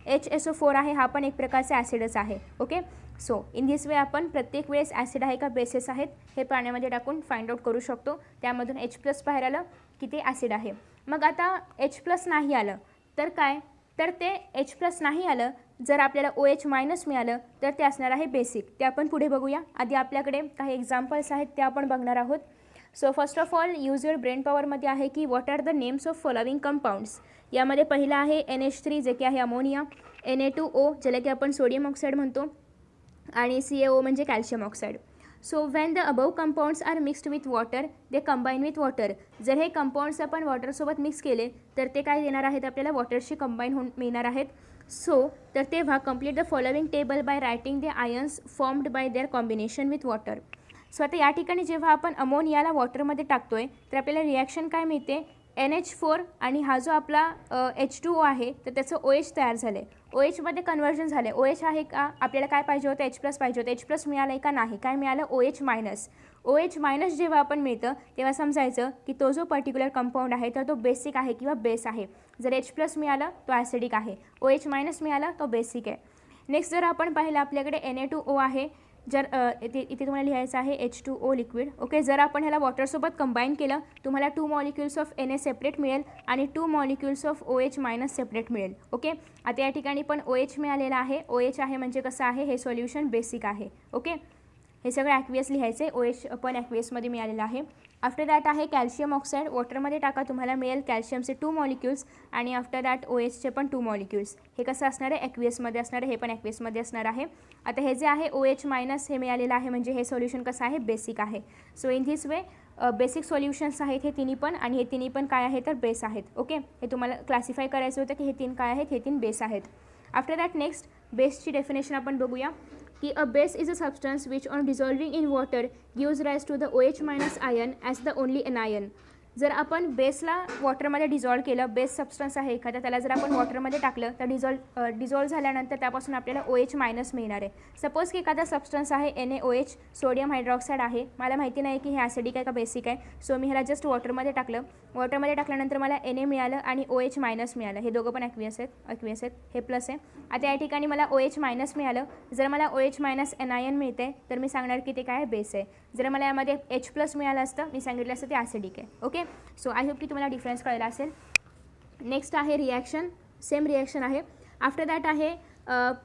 Speaker 2: HSO4 आहे हा पण एक प्रकारचा ॲसिडच आहे. Okay, so in this way आपण प्रत्येक वेळेस ॲसिड आहे का बेसेस आहेत हे पाण्यामध्ये टाकून फाइंड आउट करू शकतो. त्यामधून H+ बाहेर आलं की ते ॲसिड आहे. मग आता H+ नाही आलं तर काय, तर ते H+ नाही आलं, जर आपल्याला OH- मिळालं तर ते असणार आहे बेसिक. ते आपण पुढे बघूया. आधी आपल्याकडे काही एक्झाम्पल्स आहेत ते आपण बघणार आहोत. So first of all use your brain पॉवरमध्ये आहे की what are the names of following compounds. यामध्ये पहिला आहे NH3 जे की आहे अमोनिया, Na2O ज्याला की आपण सोडियम ऑक्साईड म्हणतो, आणि CaO म्हणजे calcium oxide. So when the above compounds are mixed with water they combine with water. जर हे कंपाऊंड्स आपण वॉटरसोबत मिक्स केले तर ते काय देणार आहेत, आपल्याला वॉटरशी कंबाईन होऊन मिळणार आहेत. सो तर तेव्हा complete the following table by writing the ions formed by their combination with water. So आता या ठिकाणी जेव्हा आपण अमोनियाला वॉटरमध्ये टाकतोय तर आपल्याला रिॲक्शन काय मिळते, NH4 आणि हा जो आपला H2O आहे तर त्याचं OH तयार झालं आहे. OHमध्ये कन्वर्जन झालं आहे. OH आहे का, आपल्याला काय पाहिजे होतं, H+ पाहिजे होतं. H+ मिळालं आहे का, नाही. काय मिळालं, OH-. OH- जेव्हा आपण मिळतं तेव्हा समजायचं की तो जो पर्टिक्युलर कंपाऊंड आहे तर तो बेसिक आहे किंवा बेस आहे. जर H+ मिळालं तो ॲसिडिक आहे, OH- मिळाला तो बेसिक आहे. नेक्स्ट जर आपण पाहिलं आपल्याकडे Na2O आहे, जर इथे तुम्हाला लिहायचं आहे H2O लिक्विड. ओके, जर आपण ह्याला वॉटरसोबत कंबाईन केलं तुम्हाला 2 मॉलिक्युल्स ऑफ Na सेपरेट मिळेल आणि 2 मॉलिक्युल्स ऑफ OH- सेपरेट मिळेल. ओके, आता या ठिकाणी पण OH मिळालेला आहे. OH आहे म्हणजे कसं आहे, हे सोल्युशन बेसिक आहे. ओके, हे सगळं ॲक्वियस लिहायचे, OH पण ॲक्वियसमध्ये मिळालेलं आहे. आफ्टर दॅट आहे कॅल्शियम ऑक्साईड. वॉटरमध्ये टाका, तुम्हाला मिळेल कॅल्शियमचे 2 मॉलिक्युल्स आणि आफ्टर दॅट OHचे पण 2 मॉलिक्युल्स. हे कसं असणार आहे, ॲक्वियसमध्ये असणार आहे, हे पण ॲक्वियसमध्ये असणार आहे. आता हे जे आहे OH- हे मिळालेलं आहे म्हणजे हे सोल्युशन कसं आहे, बेसिक आहे. So in this way basic solutions आहेत हे तिन्ही पण, आणि हे तिन्ही पण काय आहे तर बेस आहेत. ओके, हे तुम्हाला क्लासिफाय करायचं होतं की हे 3 काय आहेत, हे 3 बेस आहेत. आफ्टर दॅट नेक्स्ट बेसची डेफिनेशन आपण बघूया की a base is a substance which on dissolving in water gives rise to the OH- ion as the only anion. जर आपण बेसला वॉटरमध्ये डिझॉल्व केलं, बेस सबस्टन्स आहे एखादा, त्याला जर आपण वॉटरमध्ये टाकलं तर डिझॉल्व झाल्यानंतर त्यापासून आपल्याला OH मायनस मिळणार आहे. सपोज की एखादा सबस्टन्स आहे NaOH, सोडियम हायड्रॉक्साईड आहे. मला माहिती नाही की हे ॲसिडिक आहे का बेसिक आहे, सो मी ह्याला जस्ट वॉटरमध्ये टाकलं. वॉटरमध्ये टाकल्यानंतर मला Na मिळालं आणि OH मायनस मिळालं. हे दोघं पण ॲक्वियस आहेत, हे प्लस आहे. आता या ठिकाणी मला OH मायनस मिळालं. जर मला OH मायनस anion मिळते तर मी सांगणार की ते काय बेस आहे. जर मला यामध्ये H प्लस मिळालं असतं, मी सांगितलं असतं ते ॲसिडिक आहे. ओके, सो आय होप की तुम्हाला डिफरन्स कळला असेल. नेक्स्ट आहे रिॲक्शन, सेम रिॲक्शन आहे. आफ्टर दॅट आहे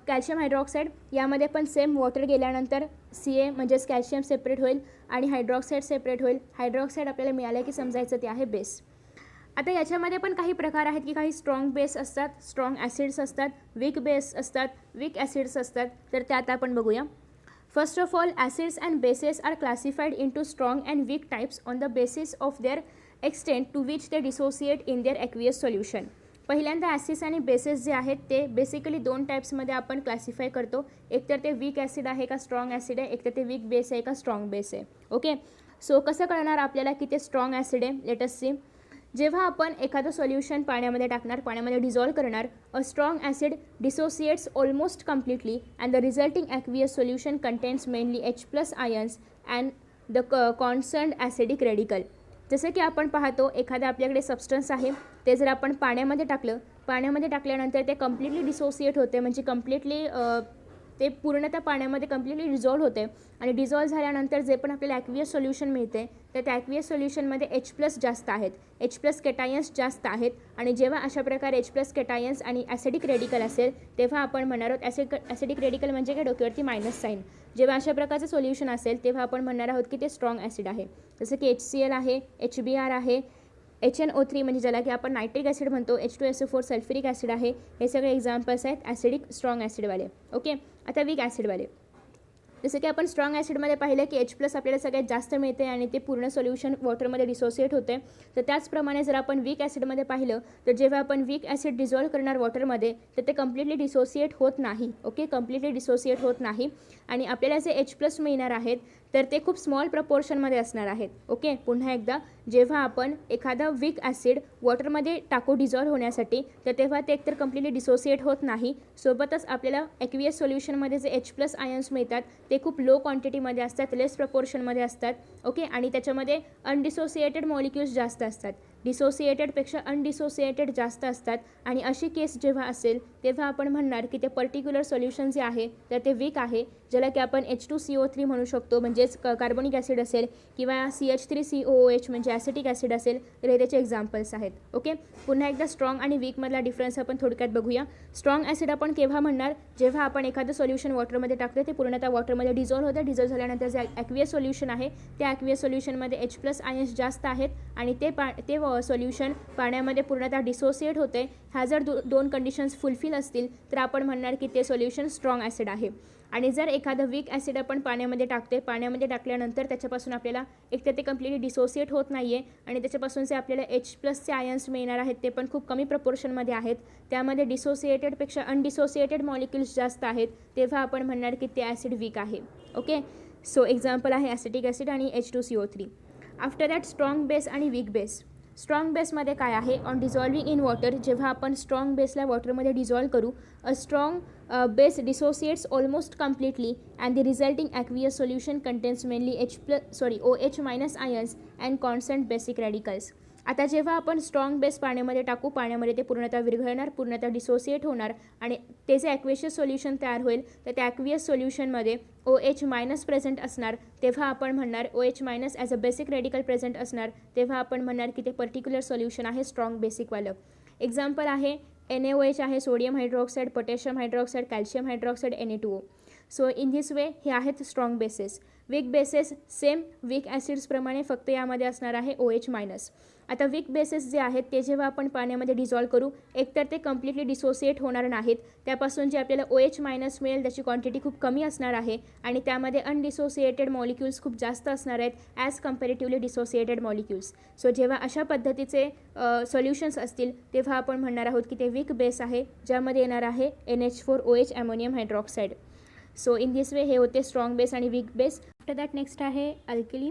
Speaker 2: कॅल्शियम हायड्रॉक्साईड. यामध्ये पण सेम वॉटर गेल्यानंतर Ca म्हणजेच कॅल्शियम सेपरेट होईल आणि हायड्रॉक्साईड सेपरेट होईल. हायड्रॉक्साईड आपल्याला मिळालं की समजायचं ते आहे बेस. आता याच्यामध्ये पण काही प्रकार आहेत की काही स्ट्रॉंग बेस असतात, स्ट्रॉंग ॲसिड्स असतात, वीक बेस असतात, वीक ॲसिड्स असतात. तर त्यात आपण बघूया. First of all, acids and bases are classified into strong and weak types on the basis of their extent to which they dissociate in their aqueous solution. पहिल्यांदा acids आणि bases जे आहेत ते बेसिकली 2 टाईप्समध्ये आपण क्लासिफाय करतो. एक तर ते वीक ॲसिड आहे का स्ट्रॉंग ॲसिड आहे, एक तर ते वीक बेस आहे का स्ट्रॉंग बेस आहे. ओके, सो कसं कळणार आपल्याला की ते स्ट्रॉंग ॲसिड आहे? Let us see. जेव्हा आपण एखादं सोल्युशन पाण्यामध्ये टाकणार, पाण्यामध्ये डिझॉल्व करणार, a strong acid dissociates almost completely and the resulting aqueous solution contains mainly H+ ions and the concerned acidic radical. जसं की आपण पाहतो एखादं आपल्याकडे सबस्टन्स आहे, ते जर आपण पाण्यामध्ये टाकलं, पाण्यामध्ये टाकल्यानंतर ते कम्प्लिटली डिसोसिएट होते, म्हणजे कम्प्लिटली ते पूर्णतः पाण्यामध्ये कम्प्लिटली डिझॉल्व होते. आणि डिझॉल्व झाल्यानंतर जे पण आपल्याला ॲक्वियस सोल्युशन मिळते तर त्या ॲक्वियस सोल्युशनमध्ये H+ जास्त आहेत, H+ केटायन्स जास्त आहेत. आणि जेव्हा अशा प्रकारे H+ केटायन्स आणि ॲसिडिक रेडिकल असेल तेव्हा आपण म्हणणार आहोत ॲसिडिक रेडिकल म्हणजे काय, डोक्यावरती मायनस साईन. जेव्हा अशा प्रकारचं सोल्युशन असेल तेव्हा आपण म्हणणार आहोत की ते स्ट्रॉंग ॲसिड आहे. जसं की HCl आहे, HBr आहे, HNO3 म्हणजे ज्याला की आपण नायट्रिक ॲसिड म्हणतो, H2SO4 सल्फ्युरिक ॲसिड आहे. हे सगळे एक्झाम्पल्स आहेत ॲसिडिक स्ट्रॉंग ॲसिडवाले. ओके, आता वीक ॲसिडवाले. जसं की आपण स्ट्रॉंग ॲसिडमध्ये पाहिलं की H+ आपल्याला सगळ्यात जास्त मिळते आणि ते पूर्ण सोल्युशन वॉटरमध्ये डिसोसिएट होते. तर त्याचप्रमाणे जर आपण वीक ॲसिडमध्ये पाहिलं तर जेव्हा आपण वीक ॲसिड डिझॉल्व करणार वॉटरमध्ये तर ते कम्प्लिटली डिसोसिएट होत नाही. ओके, कम्प्लिटली डिसोसिएट होत नाही. आणि आपल्याला जे H+ मिळणार आहेत तर ते खूप स्मॉल प्रपोर्शनमध्ये असणार आहेत. ओके, पुन्हा एकदा, जेव्हा आपण एखादा वीक ॲसिड वॉटरमध्ये टाकू डिझॉल्व होण्यासाठी तर तेव्हा ते एकतर कम्प्लिटली डिसोसिएट होत नाही, सोबतच आपल्याला ॲक्वियस सोल्युशनमध्ये जे H+ आयन्स मिळतात ते खूप लो क्वांटिटीमध्ये असतात, लेस प्रपोर्शनमध्ये असतात. ओके, आणि त्याच्यामध्ये अनडिसोसिएटेड मॉलिक्युल्स जास्त असतात, डिसोसिएटेडपेक्षा अनडिसोसिएटेड जास्त असतात. आणि अशी केस जेव्हा असेल तेव्हा आपण म्हणणार की ते पर्टिक्युलर सोल्युशन जे आहे तर ते वीक आहे, ज्याला की आपण H2CO3 म्हणू शकतो, म्हणजेच कार्बोनिक ॲसिड असेल किंवा CH3COOH म्हणजे ॲसिटिक ॲसिड असेल तर हे त्याचे एक्झाम्पल्स आहेत. ओके, पुन्हा एकदा स्ट्रॉंग आणि वीकमधला डिफरन्स आपण थोडक्यात बघूया. स्ट्रॉंग ॲसिड आपण केव्हा म्हणणार, जेव्हा आपण एखादं सोल्युशन वॉटरमध्ये टाकलं, ते पूर्णतः वॉटरमध्ये डिझॉल्व होतं. डिझॉल्व झाल्यानंतर जे ॲक्वियस सोल्युशन आहे त्या ॲक्वियस सोल्युशनमध्ये H+ आयन्स जास्त आहेत आणि ते सोल्युशन पाण्यामध्ये पूर्णतः डिसोसिएट होते. ह्या जर 2 कंडिशन्स फुलफिल असतील तर आपण म्हणणार की ते सोल्युशन स्ट्रॉंग ॲसिड आहे. आणि जर एखादं वीक ॲसिड आपण पाण्यामध्ये टाकते, पाण्यामध्ये टाकल्यानंतर त्याच्यापासून आपल्याला एक तर ते कम्प्लिटली डिसोसिएट होत नाही आहे आणि त्याच्यापासून जे आपल्याला H+चे आयन्स मिळणार आहेत ते पण खूप कमी प्रपोर्शनमध्ये आहेत, त्यामध्ये डिसोसिएटेडपेक्षा अनडिसोसिएटेड मॉलिक्युल्स जास्त आहेत, तेव्हा आपण म्हणणार की ते ॲसिड वीक आहे. ओके, सो एक्झाम्पल आहे ॲसिटिक ॲसिड आणि H2CO3. After that strong base आणि वीक बेस. स्ट्रॉंग बेसमध्ये काय आहे, ऑन डिझॉल्विंग इन वॉटर, जेव्हा आपण स्ट्रॉंग बेसला वॉटरमध्ये डिझॉल्व करू, a strong base dissociates almost completely and the resulting aqueous solution contains mainly OH minus ions and constant basic radicals. आता जेव्हा आपण स्ट्रॉंग बेस पाण्यामध्ये टाकू, पाण्यामध्ये ते पूर्णतः विरघळणार, पूर्णतः डिसोसिएट होणार आणि ते जे ॲक्वियस सोल्युशन तयार होईल तर त्या ॲक्वियस सोल्युशनमध्ये OH मायनस प्रेझेंट असणार, तेव्हा आपण म्हणणार OH minus as a basic radical present असणार, तेव्हा आपण म्हणणार की ते पर्टिक्युलर सोल्युशन आहे स्ट्रॉंग बेसिकवालं. एक्झाम्पल आहे NaOH आहे, sodium hydroxide, potassium hydroxide, calcium hydroxide, Na2O. So in this way हे आहेत strong bases. Weak bases same weak ॲसिड्सप्रमाणे, फक्त यामध्ये असणार आहे OH मायनस. आता वीक बेसेस जे आहेत ते जेव्हा आपण पाण्यामध्ये डिझॉल्व करू, एकतर ते कम्प्लिटली डिसोसिएट होणार नाहीत, त्यापासून जे आपल्याला OH मायनस मिळेल त्याची क्वांटिटी खूप कमी असणार आहे आणि त्यामध्ये अनडिसोसिएटेड मॉलिक्युल्स खूप जास्त असणार आहेत as comparatively dissociated molecules. So जेव्हा अशा पद्धतीचे सोल्युशन्स असतील तेव्हा आपण म्हणणार आहोत की ते वीक बेस आहे, ज्यामध्ये येणार आहे NH4OH ammonium hydroxide. So in this way हे होते स्ट्रॉंग बेस आणि weak base. After that next आहे alkali.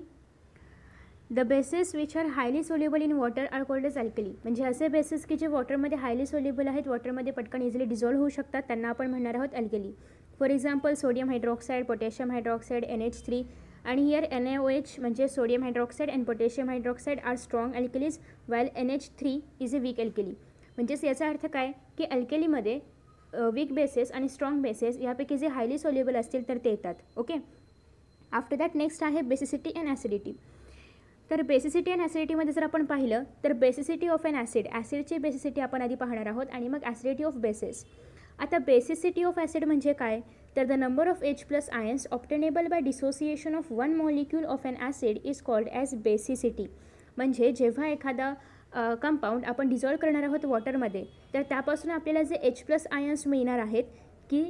Speaker 2: The bases which are highly soluble in water are called as alkali. म्हणजे असे बेसेस की जे वॉटरमध्ये हायली सोल्युबल आहेत, वॉटरमध्ये पटकन इझिली डिझॉल्व्ह होऊ शकतात, त्यांना आपण म्हणणार आहोत alkali. For example sodium hydroxide, potassium hydroxide, NH3. आणि हिअर NaOH म्हणजे sodium hydroxide and potassium hydroxide are strong alkalis while NH3 is a weak alkali. म्हणजेच याचा अर्थ काय की अल्कलीमध्ये वीक बेसेस आणि स्ट्रॉंग बेसेस यापैकी जे हायली सोल्युबल असतील तर ते येतात. ओके. आफ्टर दॅट नेक्स्ट आहे बेसिसिटी अँड ॲसिडिटी. तर बेसिसिटी अँड ॲसिडिटीमध्ये जर आपण पाहिलं तर बेसिसिटी ऑफ अन ॲसिडची बेसिसिटी आपण आधी पाहणार आहोत आणि मग ॲसिडिटी ऑफ बेसेस. आता बेसिसिटी ऑफ ॲसिड म्हणजे काय, तर the number of H+ ions obtainable by dissociation of one molecule of an acid is called as basicity. म्हणजे जेव्हा एखादा कंपाऊंड आपण डिझॉल्व करणार आहोत वॉटरमध्ये, तर त्यापासून आपल्याला जे H+ आयन्स मिळणार आहेत की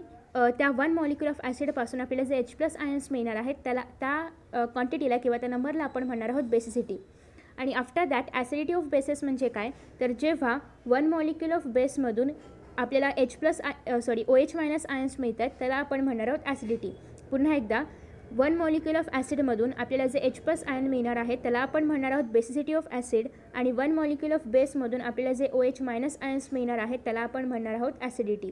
Speaker 2: त्या वन मॉलिक्यूल ऑफ ॲसिडपासून आपल्याला जे H+ आयन्स मिळणार आहेत त्याला त्या क्वांटिटीला किंवा त्या नंबरला आपण म्हणणार आहोत बेसिसिटी. आणि after that acidity of bases म्हणजे काय, तर जेव्हा वन मॉलिक्यूल ऑफ बेसमधून आपल्याला OH- आयन्स मिळतात त्याला आपण म्हणणार आहोत ॲसिडिटी. पुन्हा एकदा, वन मॉलिक्यूल ऑफ ॲसिडमधून आपल्याला जे H+ आयन मिळणार आहेत त्याला आपण म्हणणार आहोत बेसिसिटी ऑफ ॲसिड. आणि वन मॉलिक्यूल ऑफ बेसमधून आपल्याला जे OH- आयन्स मिळणार आहेत त्याला आपण म्हणणार आहोत ॲसिडिटी.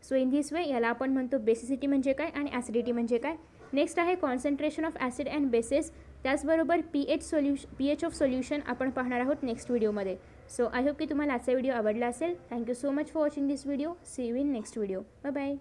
Speaker 2: सो इन दिस वे याला आपण म्हणतो बेसिसिटी म्हणजे काय आणि ॲसिडिटी म्हणजे काय. नेक्स्ट आहे concentration of acid and bases. त्याचबरोबर pH ऑफ सोल्युशन आपण पाहणार आहोत नेक्स्ट व्हिडिओमध्ये. सो आय होप की तुम्हाला आजचा व्हिडिओ आवडला असेल. Thank you so much for watching this video. See you in next video. Bye bye.